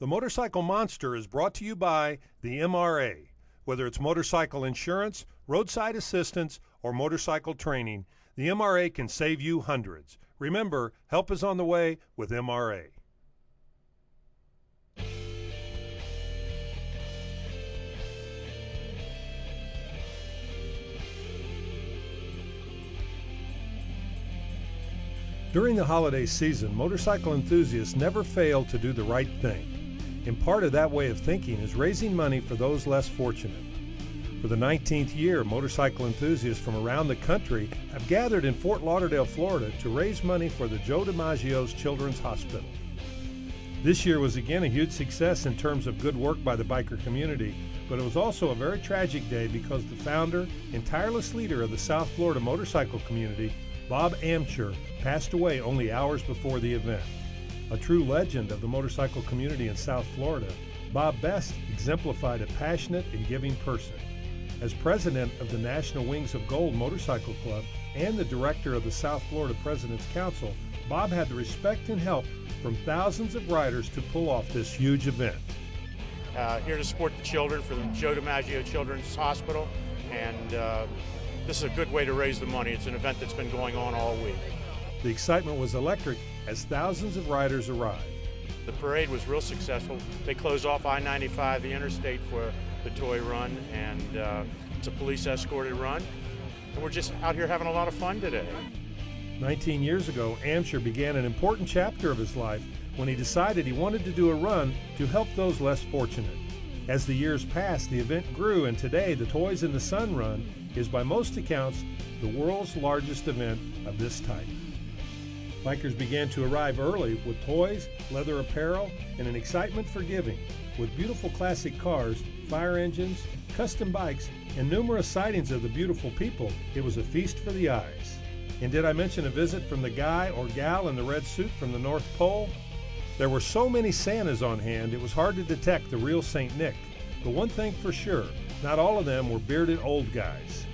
The Motorcycle Monster is brought to you by the MRA. Whether it's motorcycle insurance, roadside assistance, or motorcycle training, the MRA can save you hundreds. Remember, help is on the way with MRA. During the holiday season, motorcycle enthusiasts never fail to do the right thing. And part of that way of thinking is raising money for those less fortunate. For the 19th year, motorcycle enthusiasts from around the country have gathered in Fort Lauderdale, Florida to raise money for the Joe DiMaggio's Children's Hospital. This year was again a huge success in terms of good work by the biker community, but it was also a very tragic day because the founder and tireless leader of the South Florida motorcycle community, Bob Amsher, passed away only hours before the event. A true legend of the motorcycle community in South Florida, Bob best exemplified a passionate and giving person. As president of the National Wings of Gold Motorcycle Club and the director of the South Florida President's Council, Bob had the respect and help from thousands of riders to pull off this huge event. Here to support the children for the Joe DiMaggio Children's Hospital, and this is a good way to raise the money. It's an event that's been going on all week. The excitement was electric as thousands of riders arrived. The parade was real successful. They closed off I-95, the interstate, for the toy run, and it's a police escorted run. And we're just out here having a lot of fun today. 19 years ago, Amsher began an important chapter of his life when he decided he wanted to do a run to help those less fortunate. As the years passed, the event grew, and today the Toys in the Sun Run is by most accounts the world's largest event of this type. Bikers began to arrive early with toys, leather apparel, and an excitement for giving. With beautiful classic cars, fire engines, custom bikes, and numerous sightings of the beautiful people, it was a feast for the eyes. And did I mention a visit from the guy or gal in the red suit from the North Pole? There were so many Santas on hand, it was hard to detect the real St. Nick. But one thing for sure, not all of them were bearded old guys.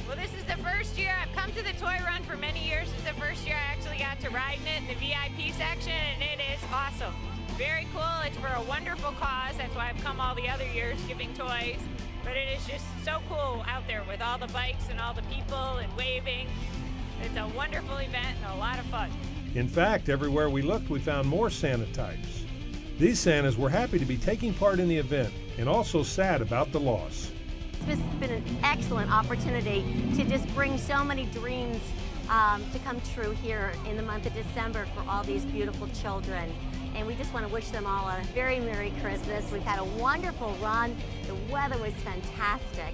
Well, this is the first year I've come to the toy run for many years. This is the first year I actually got to ride in it in the VIP section, and it is awesome. Very cool. It's for a wonderful cause. That's why I've come all the other years giving toys. But it is just so cool out there with all the bikes and all the people and waving. It's a wonderful event and a lot of fun. In fact, everywhere we looked, we found more Santa types. These Santas were happy to be taking part in the event and also sad about the loss. It's been an excellent opportunity to just bring so many dreams to come true here in the month of December for all these beautiful children. And we just want to wish them all a very Merry Christmas. We've had a wonderful run. The weather was fantastic.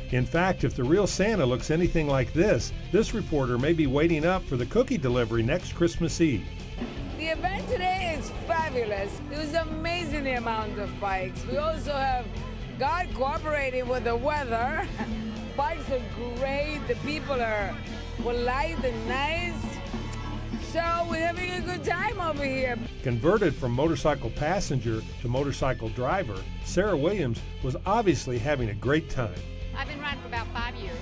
In fact, if the real Santa looks anything like this reporter may be waiting up for the cookie delivery next Christmas Eve. The event today is fabulous. It was an amazing amount of bikes. We also have God cooperating with the weather. Bikes are great. The people are polite and nice. So we're having a good time over here. Converted from motorcycle passenger to motorcycle driver, Sarah Williams was obviously having a great time. I've been riding for about 5 years.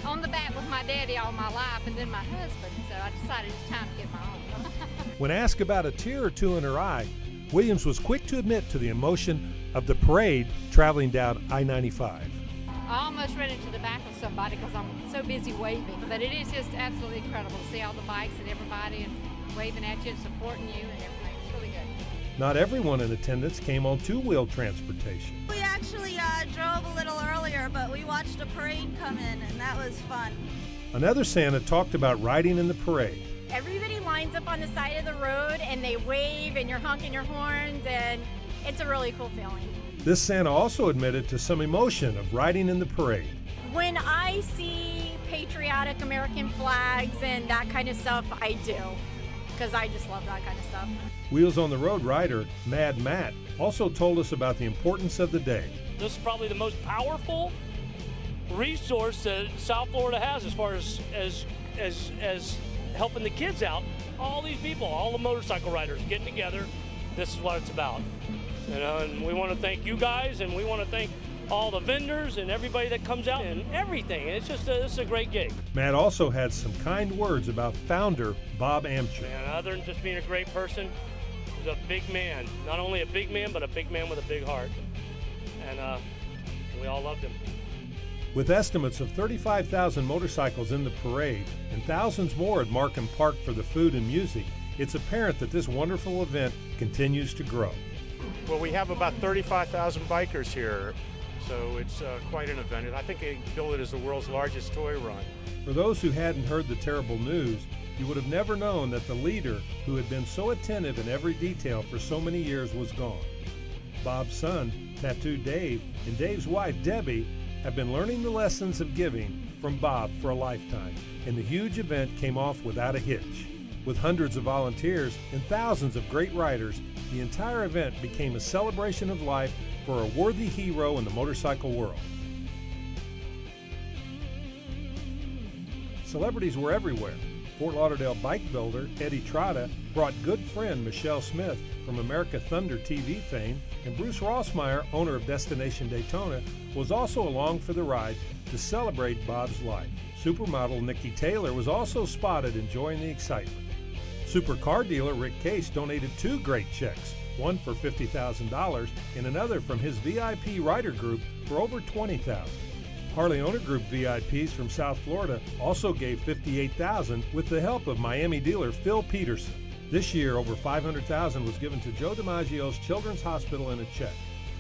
On the back with my daddy all my life and then my husband, so I decided it's time to get my own. When asked about a tear or two in her eye, Williams was quick to admit to the emotion of the parade traveling down I-95. I almost ran into the back of somebody because I'm so busy waving, but it is just absolutely incredible to see all the bikes and everybody and waving at you and supporting you and everything. It's really good. Not everyone in attendance came on two-wheel transportation. We actually drove a little earlier, but we watched a parade come in, and that was fun. Another Santa talked about riding in the parade. Everybody lines up on the side of the road and they wave and you're honking your horns, and it's a really cool feeling. This Santa also admitted to some emotion of riding in the parade. When I see patriotic American flags and that kind of stuff, I do, because I just love that kind of stuff. Wheels on the Road rider Mad Matt also told us about the importance of the day. This is probably the most powerful resource that South Florida has as far as helping the kids out. All these people, all the motorcycle riders getting together, this is what it's about. You know, and we want to thank you guys, and we want to thank all the vendors and everybody that comes out and everything. It's just it's a great gig. Matt also had some kind words about founder Bob Amsher. And other than just being a great person, was a big man. Not only a big man, but a big man with a big heart. And we all loved him. With estimates of 35,000 motorcycles in the parade and thousands more at Markham Park for the food and music, it's apparent that this wonderful event continues to grow. Well, we have about 35,000 bikers here, so it's quite an event. And I think they bill it as the world's largest toy run. For those who hadn't heard the terrible news, you would have never known that the leader who had been so attentive in every detail for so many years was gone. Bob's son, Tattoo Dave, and Dave's wife, Debbie, have been learning the lessons of giving from Bob for a lifetime, and the huge event came off without a hitch. With hundreds of volunteers and thousands of great riders, the entire event became a celebration of life for a worthy hero in the motorcycle world. Celebrities were everywhere. Fort Lauderdale bike builder Eddie Trotta brought good friend Michelle Smith from America Thunder TV fame, and Bruce Rossmeyer, owner of Destination Daytona, was also along for the ride to celebrate Bob's life. Supermodel Nikki Taylor was also spotted enjoying the excitement. Supercar dealer Rick Case donated 2 great checks, one for $50,000 and another from his VIP rider group for over $20,000. Harley Owner Group VIPs from South Florida also gave $58,000 with the help of Miami dealer Phil Peterson. This year, over $500,000 was given to Joe DiMaggio's Children's Hospital in a check.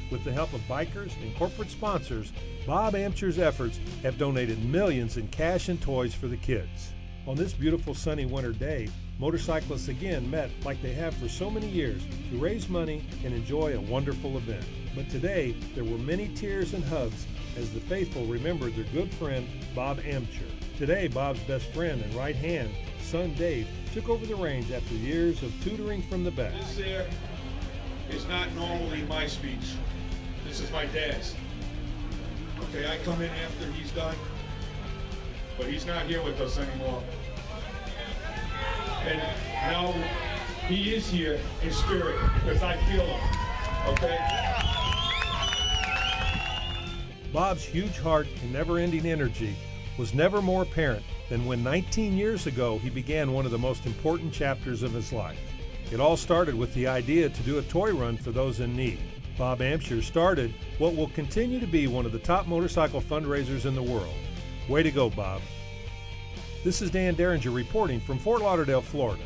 With the help of bikers and corporate sponsors, Bob Amcher's efforts have donated millions in cash and toys for the kids. On this beautiful sunny winter day, motorcyclists again met like they have for so many years to raise money and enjoy a wonderful event. But today, there were many tears and hugs as the faithful remembered their good friend, Bob Amcher. Today, Bob's best friend and right hand, son Dave, took over the reins after years of tutoring from the best. This there is not normally my speech. This is my dad's. Okay, I come in after he's done, but he's not here with us anymore. And now he is here in spirit because I feel him, okay? Bob's huge heart and never-ending energy was never more apparent than when 19 years ago he began one of the most important chapters of his life. It all started with the idea to do a toy run for those in need. Bob Amcher started what will continue to be one of the top motorcycle fundraisers in the world. Way to go, Bob. This is Dan Derringer reporting from Fort Lauderdale, Florida.